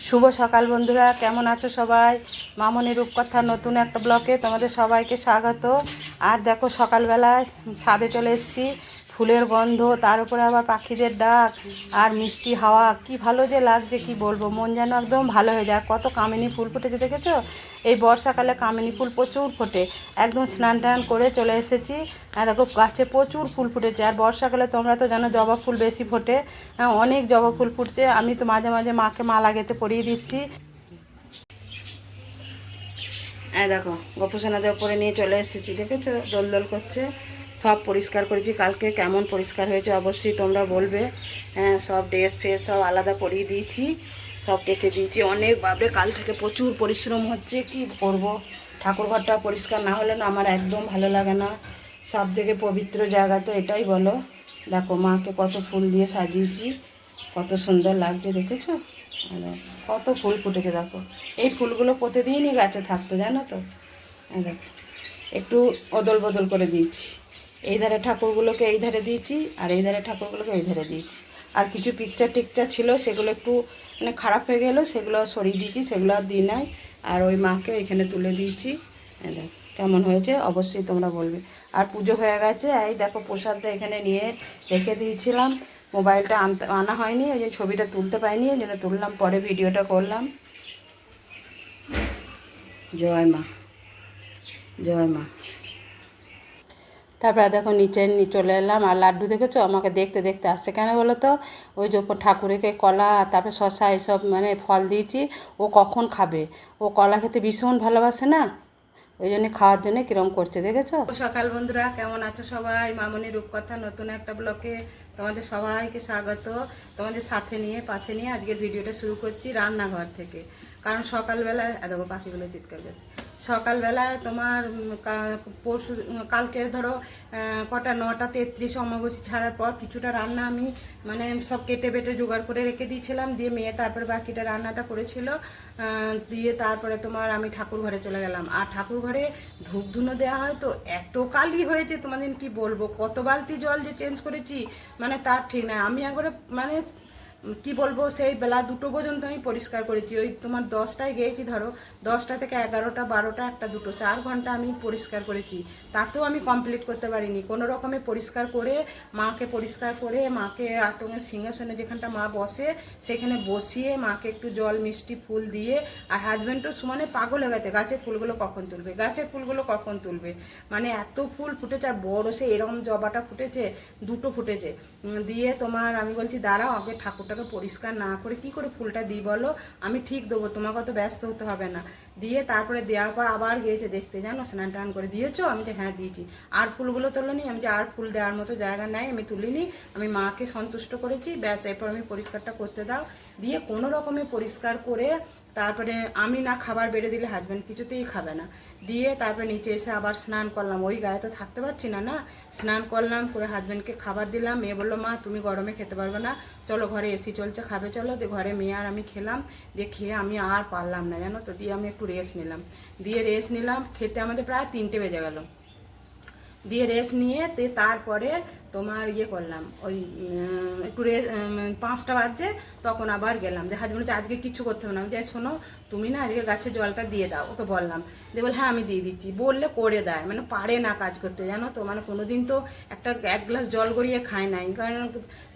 শুভ সকাল বন্ধুরা, কেমন আছো সবাই? মামনি রূপকথার নতুন একটা ব্লকে তোমাদের সবাইকে স্বাগত। আর দেখো সকালবেলায় ছাদে চলে এসেছি, ফুলের গন্ধ, তার উপরে আবার পাখিদের ডাক আর মিষ্টি হাওয়া, কি ভালো যে লাগছে কি বলবো, মন যেন একদম ভালো হয়ে যায়। আর কত কামিনী ফুল ফুটেছে দেখেছো? এই বর্ষাকালে কামিনী ফুল প্রচুর ফোটে। একদম স্নান টান করে চলে এসেছি। দেখো গাছে প্রচুর ফুল ফুটেছে। আর বর্ষাকালে তোমরা তো জানো জবা ফুল বেশি ফোটে, অনেক জবা ফুল ফুটছে। আমি তো মাঝে মাঝে মাকে মালা গেঁথে পরিয়ে দিচ্ছি। দেখো গোপুসোনাদের উপরে নিয়ে চলে এসেছি, দেখেছো দোলদোল করছে। সব পরিষ্কার করেছি, কালকে কেমন পরিষ্কার হয়েছে অবশ্যই তোমরা বলবে। সব ড্রেস ফ্রেস সব আলাদা পরিয়ে দিয়েছি, সব কেচে দিয়েছি। অনেক বাবরে কাল থেকে প্রচুর পরিশ্রম হচ্ছে, কি করব। ঠাকুরঘরটা পরিষ্কার না হলে না আমার একদম ভালো লাগে না। সব জায়গায় পবিত্র জায়গা তো, এটাই বলো। দেখো মাকে কত ফুল দিয়ে সাজিয়েছি, কত সুন্দর লাগছে দেখেছো? কত ফুল ফুটেছে দেখো। এই ফুলগুলো প্রতিদিনই গাছে থাকতো, জানো তো। দেখো একটু অদল বদল করে দিয়েছি। এই ধারে ঠাকুরগুলোকে এই ধারে দিয়েছি, আর এই ধারে ঠাকুরগুলোকে এই ধারে দিয়েছি। আর কিছু পিকচার টিকচার ছিল, সেগুলো একটু মানে খারাপ হয়ে গেলো, সেগুলো সরিয়ে দিয়েছি, সেগুলো আর দিই নাই। আর ওই মাকে এখানে তুলে দিয়েছি। দেখো কেমন হয়েছে অবশ্যই তোমরা বলবে। আর পুজো হয়ে গেছে। এই দেখো প্রসাদটা এখানে নিয়ে রেখে দিয়েছিলাম, মোবাইলটা আনা হয়নি, ওই যে ছবিটা তুলতে পাইনি, ওই জন্য তুললাম, পরে ভিডিওটা করলাম। জয় মা, জয় মা। তারপরে দেখো নিচে চলে এলাম। আর লাড্ডু দেখেছো আমাকে দেখতে দেখতে আসছে কেন বলো তো? ওই যে ঠাকুরকে কলা, তারপরে শশা, এইসব মানে ফল দিয়েছি। ও কখন খাবে, ও কলা খেতে ভীষণ ভালোবাসে না, ওই জন্য খাওয়ার জন্য কিরম করছে দেখেছো? সকাল বন্ধুরা, কেমন আছো সবাই? মামনি রূপকথা নতুন একটা ব্লকে তোমাদের সবাইকে স্বাগত। তোমাদের সাথে নিয়ে পাশে নিয়ে আজকের ভিডিওটা শুরু করছি রান্নাঘর থেকে। কারণ সকালবেলায় দেখো পাখিগুলো চিৎকার করছে। সকালবেলায় তোমার পরশু কালকে ধরো কটা 9:33 অমাবস্যা ছাড়ার পর কিছুটা রান্না আমি মানে সব কেটে বেটে জোগাড় করে রেখে দিয়েছিলাম, দিয়ে মেয়ে তারপরে বাকিটা রান্নাটা করেছিল। দিয়ে তারপরে তোমার আমি ঠাকুর ঘরে চলে গেলাম। আর ঠাকুর ঘরে ধূপ ধুনো দেওয়া হয় তো এত কালি হয়েছে তোমাদের কি বলবো, কত বালতি জল যে চেঞ্জ করেছি মানে তার ঠিক নাই। আমি একবারে মানে কি বলবো, সেই বেলা 2টো পর্যন্ত আমি পরিষ্কার করেছি। ওই তোমার 10টায় গিয়েছি ধরো, 10টা থেকে 11টা 12টা 1টা 2টো 4 ঘন্টা আমি পরিষ্কার করেছি। তাতেও আমি কমপ্লিট করতে পারিনি। কোনো রকমে পরিষ্কার করে মাকে পরিষ্কার করে মাকে আটঙের সিংহাসনে যেখানটা মা বসে সেখানে বসিয়ে মাকে একটু জল মিষ্টি ফুল দিয়ে, আর হাজব্যান্ডও সমানে পাগল হয়ে গেছে, গাছের ফুলগুলো কখন তুলবে, গাছের ফুলগুলো কখন তুলবে। মানে এত ফুল ফুটেছে। আর বড় সে এরকম জবাটা ফুটেছে, 2টো ফুটেছে। দিয়ে তোমার আমি বলছি দাঁড়াও আগে ঠাকুরটাকে পরিষ্কার না করে কি করে ফুলটা দিই বলো, আমি ঠিক দেবো, তোমাকে অত ব্যস্ত হতে হবে না। দিয়ে তারপরে দেওয়ার পর আবার গিয়েছে দেখতে, জানো স্নান টান করে দিয়েছো? আমি যে হ্যাঁ দিয়েছি। আর ফুলগুলো তোলোনি? আমি যে আর ফুল দেওয়ার মতো জায়গা নাই, আমি তুলিনি, আমি মাকে সন্তুষ্ট করেছি, ব্যাস এরপর আমি পরিষ্কারটা করতে দাও। দিয়ে কোনো রকমে পরিষ্কার করে তারপরে আমি না খাবার বেড়ে দিলে হাজব্যান্ড কিছুতেই খাবে না। দিয়ে তারপরে নিচে এসে আবার স্নান করলাম, ওই গায়ে তো থাকতে পারছি না, না স্নান করলাম, করে হাজব্যান্ডকে খাবার দিলাম। মেয়ে বললো মা তুমি গরমে খেতে পারবে না, চলো ঘরে এসি চলছে খাবে চলো। দিয়ে ঘরে মেয়ে আর আমি খেলাম। দিয়ে খেয়ে আমি আর পারলাম না, জানো তো। দিয়ে আমি একটু রেস্ট নিলাম, দিয়ে রেস্ট নিলাম, খেতে আমাদের প্রায় 3টে বেজে গেল। দিয়ে রেস্ট নিয়ে তারপরে তোমার করলাম, ওই একটু 5টা বাজছে, তখন আবার গেলাম। যে হাজব্যান্ড বলছে আজকে কিছু করতে হবে না। আমি যাই শোনো তুমি না আজকে গাছে জলটা দিয়ে দাও, ওকে বললাম। দিয়ে বল হ্যাঁ আমি দিয়ে দিচ্ছি, বললে করে দেয়, মানে পারে না কাজ করতে, জানো তো। মানে কোনোদিন তো এক গ্লাস জল গড়িয়ে খায় নাই, কারণ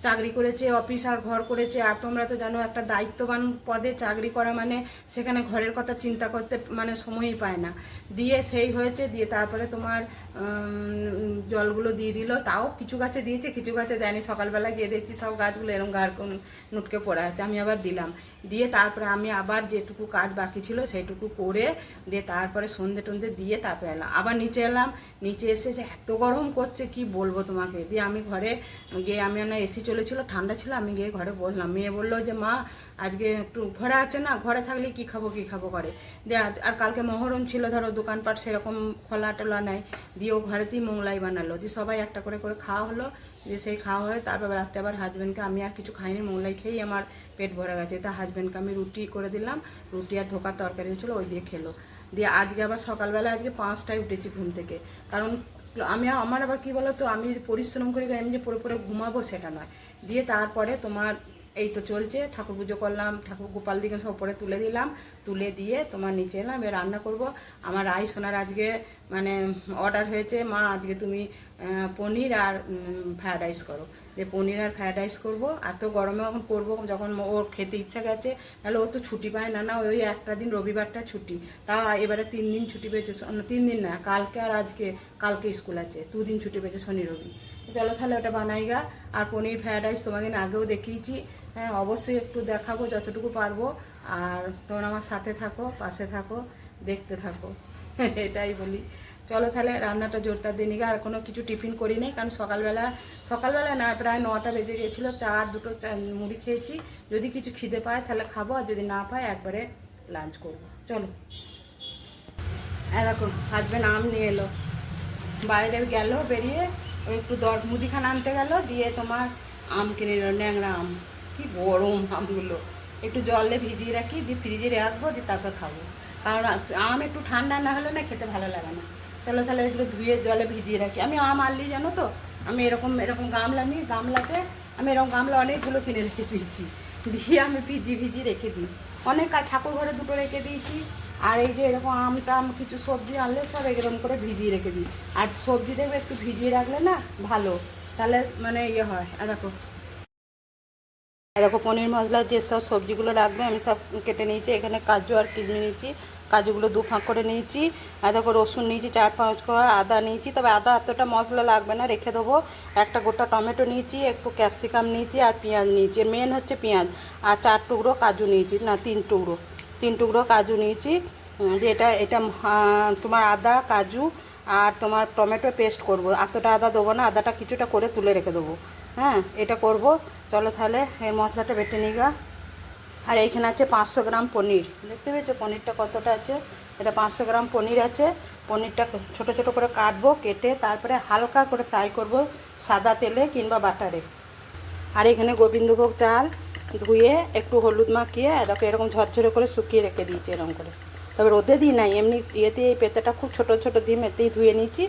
চাকরি করেছে, অফিস আর ঘর করেছে। আর তোমরা তো জানো একটা দায়িত্ববান পদে চাকরি করা মানে সেখানে ঘরের কথা চিন্তা করতে মানে সময়ই পায় না। দিয়ে সেই হয়েছে। দিয়ে তারপরে তোমার জলগুলো দিয়ে দিল, তাও কিছু গাছে দিয়েছে কিছু গাছে দেয়নি। সকালবেলা গিয়ে দেখছি সব গাছগুলো এরকম গাঢ় নুটকে পড়ে আছে, আমি আবার দিলাম। দিয়ে তারপরে আমি আবার যেটুকু কাজ বাকি ছিল সেইটুকু করে দিয়ে তারপরে সন্ধে টন্ধে দিয়ে তারপরে এলাম, আবার নিচে এলাম। নিচে এসে যে এত গরম করছে কি বলবো তোমাকে। দিয়ে আমি ঘরে গিয়ে, আমি এসি চলেছিল, ঠান্ডা ছিল, আমি গিয়ে ঘরে বসলাম। মেয়ে বললো যে মা আজকে একটু ঘরে আছে না, ঘরে থাকলে কি খাবো করে। দিয়ে আর কালকে মহরম ছিল, ধরো দোকানপাট সেরকম খোলা টোলা নাই। দিয়ে ও ঘরেতেই মোংলাই বানালো, দিয়ে সবাই একটা করে করে খাওয়া হলো। যে সেই খাওয়া হয়ে তারপর রাত্রে আবার হাজব্যান্ডকে, আমি আর কিছু খাইনি, মোংলাই খেয়েই আমার পেট ভরে গেছে। তা হাজব্যান্ডকে আমি রুটি করে দিলাম, রুটি আর ধোকার তরকারি হচ্ছিলো, ওই দিয়ে খেলো। দিয়ে আজকে আবার সকালবেলা আজকে 5টায় উঠেছি ঘুম থেকে। কারণ আমার আবার কী বলো তো, আমি যদি পরিশ্রম করি আমি যে পরে পরে ঘুমাবো সেটা নয়। দিয়ে তারপরে তোমার এই তো চলছে, ঠাকুর পুজো করলাম, ঠাকুর গোপাল দিকে সব উপরে তুলে দিলাম, তুলে দিয়ে তোমার নিচে এলাম, এবার রান্না করব। আমার রাই সোনার আজকে মানে অর্ডার হয়েছে, মা আজকে তুমি পনির আর ফ্রায়েড রাইস করো। যে পনির আর ফ্রায়েড রাইস করবো, এত গরমে এখন করবো যখন ওর খেতে ইচ্ছা গেছে, তাহলে ও তো ছুটি পায় না, না ওই একটা দিন রবিবারটা ছুটি, তা এবারে 3 দিন ছুটি পেয়েছে, 3 দিন না, কালকে আর আজকে, কালকে স্কুল আছে, 2 দিন ছুটি পেয়েছে শনি রবি। চলো তাহলে ওটা বানাইগা। আর পনির ফ্রায়েড রাইস তোমাদের আগেও দেখিয়েছি, হ্যাঁ অবশ্যই একটু দেখাবো যতটুকু পারবো। আর তোমরা আমার সাথে থাকো, পাশে থাকো, দেখতে থাকো, এটাই বলি। চলো তাহলে রান্নাটা জোরদার দিয়ে নিগা। আর কোনো কিছু টিফিন করি নি, কারণ সকালবেলা না, প্রায় 9টা বেজে গিয়েছিলো, দুটো মুড়ি খেয়েছি। যদি কিছু খিদে পায় তাহলে খাবো, আর যদি না পায় একবারে লাঞ্চ করবো। চলো। দেখো হাজব্যান্ড আম নিয়ে এলো, বাইরে গেল বেরিয়ে, ওই একটু মুদিখানা আনতে গেল, দিয়ে তোমার আম কিনে এলো, ন্যাংরা আম, কি গরম আমগুলো। একটু জলে ভিজিয়ে রাখি, দিয়ে ফ্রিজে রাখবো, দিয়ে তারপর খাবো, কারণ আম একটু ঠান্ডা না হলে না খেতে ভালো লাগে না। চলো তাহলে এগুলো ধুয়ে জলে ভিজিয়ে রাখি। আমি আম আনলি জানো তো, আমি এরকম এরকম গামলা নিই, গামলাতে আমি এরকম গামলা অনেকগুলো কিনে রেখে দিয়েছি, দিয়ে আমি ভিজিয়ে রেখে দিই। অনেক ঠাকুর ঘরে 2টো রেখে দিয়েছি। আর এই যে এরকম আম কিছু সবজি আনলে সব এরকম করে ভিজিয়ে রেখে দিই। আর সবজি দেখবে একটু ভিজিয়ে রাখলে না ভালো, তাহলে মানে ইয়ে হয়। দেখো পনির মশলার যেসব সবজিগুলো রাখবে আমি সব কেটে নিয়েছি। এখানে কাজু আর কিশমিশ নিয়েছি, কাজুগুলো 2 ফাঁক করে নিয়েছি। আর দেখো রসুন নিয়েছি 4-5 কোয়া, আদা নিয়েছি, তবে আদা এতটা মশলা লাগবে না, রেখে দেবো। একটা গোটা টমেটো নিয়েছি, একটু ক্যাপসিকাম নিয়েছি, আর পেঁয়াজ নিয়েছি, মেন হচ্ছে পেঁয়াজ। আর 4 টুকরো কাজু নিয়েছি, না 3 টুকরো কাজু নিয়েছি। যে এটা তোমার আদা কাজু আর তোমার টমেটো পেস্ট করব। এতটা আদা দেবো না, আদাটা কিছুটা করে তুলে রেখে দেবো। হ্যাঁ এটা করব। চলো তাহলে এর মশলাটা বেটে নিগা। আর এইখানে আছে 500 গ্রাম পনির, দেখতে পেয়েছো পনিরটা কতটা আছে, এটা 500 গ্রাম পনির আছে। পনিরটা ছোট ছোট করে কাটবো, কেটে তারপরে হালকা করে ফ্রাই করব সাদা তেলে কিংবা বাটারে। আর এখানে গোবিন্দভোগ চাল ধুয়ে একটু হলুদ মাখিয়ে দেখো এরকম ঝরঝরে করে শুকিয়ে রেখে দিয়েছি এরকম করে, তবে রোদে দিই নাই, এমনি ইয়েতে এই পেতেটা খুব ছোটো ছোটো দিয়ে মেতেই ধুয়ে নিয়েছি,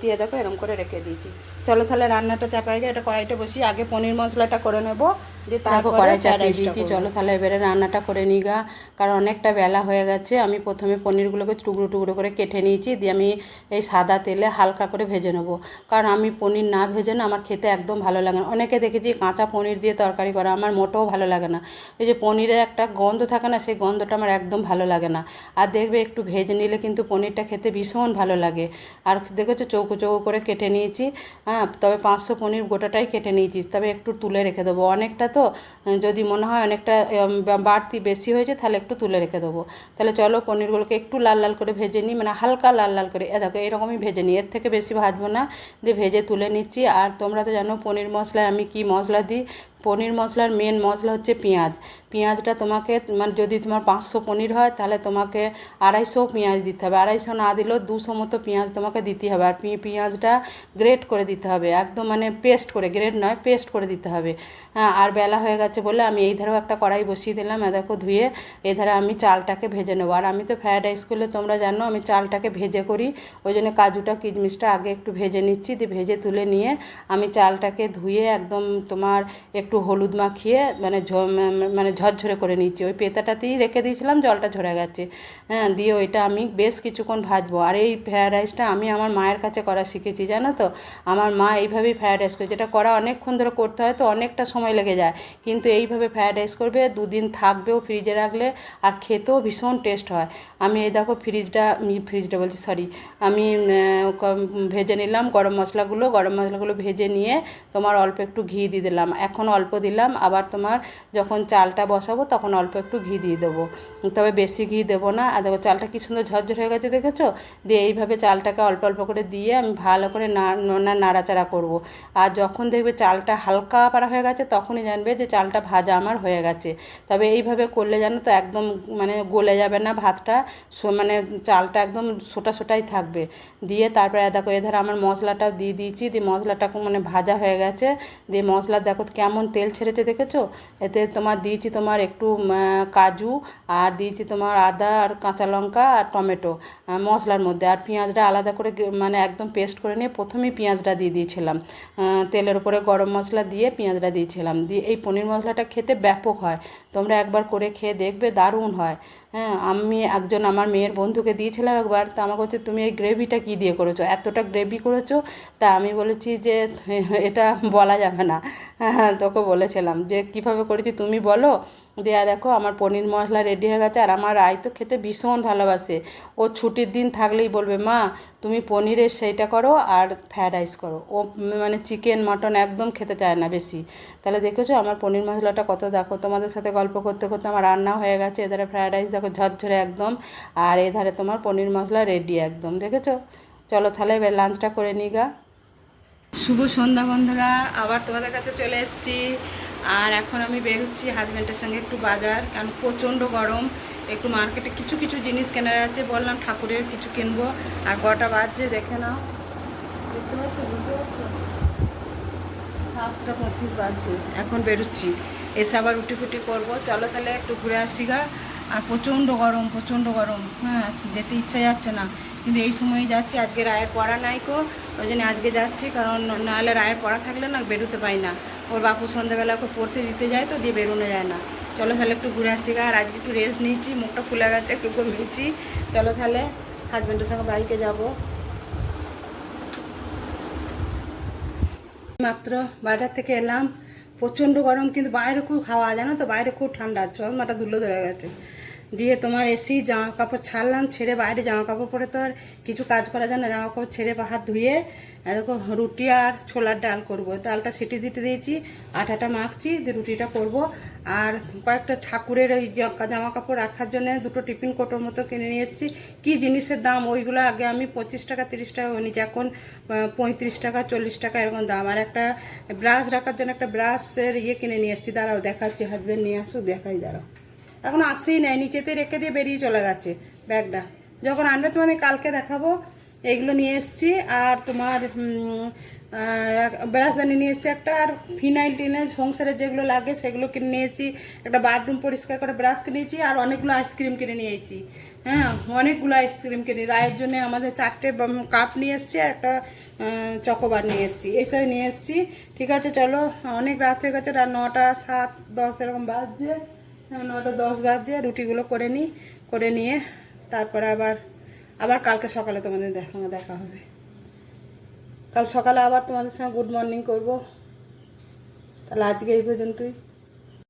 দিয়ে দেখো এরকম করে রেখে দিয়েছি। চলো তাহলে রান্নাটা চাপাই গিয়ে, এটা কড়াইটা বসি, আগে পনির মশলাটা করে নেবো, দিয়ে তারপর কড়াই চাপিয়ে দিয়েছি। চলো তাহলে এবারে রান্নাটা করে নিই গা, কারণ অনেকটা বেলা হয়ে গেছে। আমি প্রথমে পনিরগুলোকে টুকরো টুকরো করে কেটে নিয়েছি, দিয়ে আমি এই সাদা তেলে হালকা করে ভেজে নেবো, কারণ আমি পনির না ভেজে না আমার খেতে একদম ভালো লাগে না। অনেকে দেখেছি কাঁচা পনির দিয়ে তরকারি করা, আমার মোটেও ভালো লাগে না। এই যে পনিরের একটা গন্ধ থাকে না, সেই গন্ধটা আমার একদম ভালো লাগে না। আর দেখবে একটু ভেজে নিলে কিন্তু পনিরটা খেতে ভীষণ ভালো লাগে। আর দেখেছো চৌকো চৌকো করে কেটে নিয়েছি। হ্যাঁ তবে 500 পনির গোটাটাই কেটে নিয়েছি, তবে একটু তুলে রেখে দেবো, অনেকটা তো, যদি মনে হয় অনেকটা বাড়তি বেশি হয়েছে তাহলে একটু তুলে রেখে দেবো। তাহলে চলো পনিরগুলোকে একটু লাল লাল করে ভেজে নিই, মানে হালকা লাল লাল করে, দেখো এরকমই ভেজে নিই, এর থেকে বেশি ভাজবো না, দিয়ে ভেজে তুলে নিচ্ছি। আর তোমরা তো জানো পনির মশলায় আমি কি মশলা দিই, পনির মশলার মেন মশলা হচ্ছে পেঁয়াজ। পেঁয়াজটা তোমাকে মানে যদি তোমার 500 পনির হয় তাহলে তোমাকে 250 পেঁয়াজ দিতে হবে, 250 না দিলেও 200 মতো পেঁয়াজ তোমাকে দিতে হবে। আর পেঁয়াজটা গ্রেট করে দিতে হবে, একদম মানে পেস্ট করে, গ্রেট নয় পেস্ট করে দিতে হবে। হ্যাঁ আর বেলা হয়ে গেছে বলে আমি এই ধারেও একটা কড়াই বসিয়ে দিলাম, দেখো ধুয়ে এই ধারে আমি চালটাকে ভেজে নেবো। আর আমি তো ফ্রায়েড রাইস করলে তোমরা জানো আমি চালটাকে ভেজে করি, ওই জন্য কাজুটা কিশমিশটা আগে একটু ভেজে নিচ্ছি, দিয়ে ভেজে তুলে নিয়ে আমি চালটাকে ধুয়ে একদম তোমার একটু হলুদ মাখিয়ে মানে ঝরঝরে করে নিচ্ছি, ওই পেতাটাতেই রেখে দিয়েছিলাম, জলটা ঝরে গেছে। হ্যাঁ দিয়ে ওইটা আমি বেশ কিছুক্ষণ ভাজবো। আর এই ফ্রায়েড রাইসটা আমি আমার মায়ের কাছে করা শিখেছি, জানো তো আমার মা এইভাবেই ফ্রায়েড রাইস করে, যেটা করা অনেকক্ষণ ধরে করতে হয় তো অনেকটা সময় লেগে যায়, কিন্তু এইভাবে ফ্রায়েড রাইস করবে 2 দিন থাকবেও ফ্রিজে রাখলে, আর খেতেও ভীষণ টেস্ট হয়। আমি এই দেখো ফ্রিজটা বলছি সরি, আমি ভেজে নিলাম গরম মশলাগুলো ভেজে নিয়ে তোমার অল্প একটু ঘি দিয়ে দিলাম, এখন অল্প দিলাম, আবার তোমার যখন চালটা বসাবো তখন অল্প একটু ঘি দিয়ে দেবো, তবে বেশি ঘি দেবো না। আর দেখো চালটা কি সুন্দর ঝরঝর হয়ে গেছে দেখেছো, দিয়ে এইভাবে চালটাকে অল্প অল্প করে দিয়ে আমি ভালো করে নাড়াচাড়া করব। আর যখন দেখবে চালটা হালকা পাড়া হয়ে গেছে তখনই জানবে যে চালটা ভাজা আমার হয়ে গেছে। তবে এইভাবে করলে জানো তো একদম মানে গলে যাবে না ভাতটা, মানে চালটা একদম সোটাই থাকবে। দিয়ে তারপরে দেখো এধারে আমার মশলাটাও দিয়ে দিয়েছি, দিয়ে মশলাটা মানে ভাজা হয়ে গেছে, দিয়ে মশলা দেখো কেমন তেল ছেড়েছে দেখেছো, এতে তোমার দিয়েছি তোমার একটু কাজু, আর দিয়েছি তোমার আদা আর কাঁচা লঙ্কা আর টমেটো মশলার মধ্যে। আর পেঁয়াজটা আলাদা করে মানে একদম পেস্ট করে নিয়ে প্রথমেই পেঁয়াজটা দিয়ে দিয়েছিলাম, তেলের উপরে গরম মশলা দিয়ে পেঁয়াজটা দিয়েছিলাম। দিয়ে এই পনির মশলাটা খেতে ব্যাপক হয়, তোমরা একবার করে খেয়ে দেখবে, দারুণ হয়। হ্যাঁ, আমি একজন আমার মেয়ের বন্ধুকে দিয়েছিলাম একবার, তা আমাকে বলছে তুমি এই গ্রেভিটা কী দিয়ে করেছো, এতটা গ্রেভি করেছো? তা আমি বলেছি যে এটা বলা যাবে না। হ্যাঁ, তোকে বলেছিলাম যে কীভাবে করেছি তুমি বলো। দেয়া দেখো আমার পনির মশলা রেডি হয়ে গেছে। আর আমার রায় তো খেতে ভীষণ ভালোবাসে, ও ছুটির দিন থাকলেই বলবে মা তুমি পনিরের সেইটা করো আর ফ্রায়েড রাইস করো। ও মানে চিকেন মাটন একদম খেতে চায় না বেশি। তাহলে দেখেছো আমার পনির মশলাটা কত, দেখো তোমাদের সাথে গল্প করতে করতে আমার রান্না হয়ে গেছে। এধারে ফ্রায়েড রাইস দেখো ঝরঝরে একদম, আর এধারে তোমার পনির মশলা রেডি একদম, দেখেছো। চলো তাহলে এবার লাঞ্চটা করে নিই গা। শুভ সন্ধ্যা বন্ধুরা, আবার তোমাদের কাছে চলে এসেছি। আর এখন আমি বেরোচ্ছি হাজব্যান্ডের সঙ্গে একটু বাজার, কারণ প্রচণ্ড গরম। একটু মার্কেটে কিছু কিছু জিনিস কেনার আছে, বললাম ঠাকুরের কিছু কিনবো। আর কটা বাজছে দেখে নাও, দেখতে পাচ্ছ, বুঝতে পারছো, 7:25 বাজছে। এখন বেরোচ্ছি, এসে আবার রুটি ফুটি করবো। চলো তাহলে একটু ঘুরে আসি গা। আর প্রচণ্ড গরম, প্রচণ্ড গরম। হ্যাঁ, যেতে ইচ্ছা যাচ্ছে না, কিন্তু এই সময়ই যাচ্ছি। আজকে রায়ের পড়া নাই কো, ওই জন্য আজকে যাচ্ছি, কারণ নাহলে রায়ের পড়া থাকলে না বেরোতে পাই না। ওর বাপু সন্ধ্যাবেলা ওকে পড়তে দিতে যায় তো, দিয়ে বেরোনো যায় না। চলো তাহলে একটু ঘুরে আসি গা। আর আজকে একটু রেস্ট নিয়েছি, মুখটা ফুলে গেছে, একটু কমিয়েছি। চলো তাহলে হাজব্যান্ডের সঙ্গে বাইকে যাবো। মাত্র বাজার থেকে এলাম, প্রচণ্ড গরম, কিন্তু বাইরে খুব হাওয়া, জানো তো, বাইরে খুব ঠান্ডা, চশমাটা ধুলো ধরে গেছে। দিয়ে তোমার এসি জামা কাপড় ছাড়লাম, ছেড়ে বাইরে জামা কাপড় পরে তো আর কিছু কাজ করা যায় না। জামা কাপড় ছেড়ে হাত ধুয়ে দেখো রুটি আর ছোলার ডাল করব। ডালটা সিটি দিতে দিয়েছি, আটাটা মাখছি, দিয়ে রুটিটা করব। আর কয়েকটা ঠাকুরের ওই জামা কাপড় রাখার জন্য দুটো টিফিন কোটোর মতো কিনে নিয়ে এসেছি। কী জিনিসের দাম, ওইগুলো আগে আমি 25 টাকা 30 টাকা নিয়েছি, এখন 35 টাকা 40 টাকা এরকম দাম। আর একটা ব্রাশ রাখার জন্য একটা ব্রাশের কিনে নিয়ে এসেছি, দাঁড়াও দেখাচ্ছি, হাজব্যান্ড নিয়ে আসুক, দেখাই, দাঁড়াও। এখন আসেই নাই, নিচেতে রেখে দিয়ে বেরিয়ে চলে গেছে ব্যাগটা। যখন আনবে তোমাদের কালকে দেখাবো। এইগুলো নিয়ে এসেছি। আর তোমার ব্রাশদানি নিয়ে এসেছি একটা, আর ফিনাইল টিনাইল সংসারের যেগুলো লাগে সেগুলো কিনে নিয়ে এসেছি। একটা বাথরুম পরিষ্কার করে ব্রাশ কিনেছি, আর অনেকগুলো আইসক্রিম কিনে নিয়েছি। হ্যাঁ, অনেকগুলো আইসক্রিম কিনে, রায়ের জন্য আমাদের 4টে কাপ নিয়ে এসেছি, আর একটা চকোবার নিয়ে এসেছি, এইসব নিয়ে এসেছি। ঠিক আছে চলো, অনেক রাত হয়ে গেছে, রাত 9টা 7 10 এরকম বাজছে। 9টা 10 বাজছে। রুটিগুলো করে নিই, করে নিয়ে তারপরে আবার আবার কালকে সকালে তোমাদের সঙ্গে দেখা হবে। কাল সকালে আবার তোমাদের সঙ্গে গুড মর্নিং করবো। তাহলে আজকে এই পর্যন্তই।